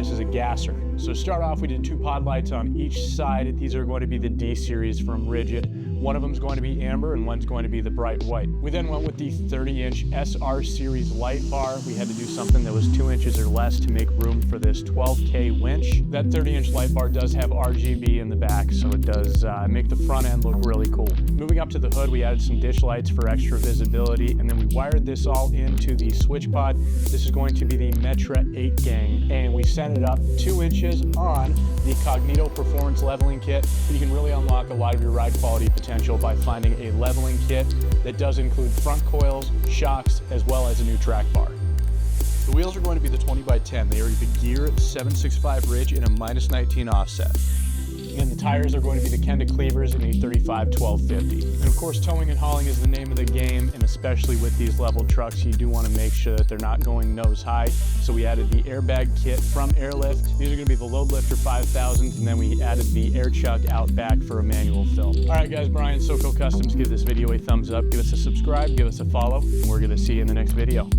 this is a gasser. So to start off, we did 2 pod lights on each side. These are going to be the D series from Rigid. One of them is going to be amber and one's going to be the bright white. We then went with the 30-inch SR series light bar. We had to do something that was 2 inches or less to make room for this 12K winch. That 30-inch light bar does have RGB in the back, so it does make the front end look really cool. Moving up to the hood, we added some dish lights for extra visibility, and then we wired this all into the switch pod. This is going to be the Metra 8 gang, and we set it up 2 inches on the Cognito performance leveling kit. You can really unlock a lot of your ride quality potential by finding a leveling kit that does include front coils, shocks, as well as a new track bar. The wheels are going to be the 20x10. They are the Gear 765 ridge in a -19 offset. And the tires are going to be the Kenda Klevers in a 35-12-50. And of course, towing and hauling is the name of the game, and especially with these leveled trucks, you do want to make sure that they're not going nose high. So we added the airbag kit from Airlift. These are going to be the LoadLifter 5000s, and then we added the air chuck out back for a manual fill. All right, guys, Brian, SoCo Customs, give this video a thumbs up, give us a subscribe, give us a follow, and we're going to see you in the next video.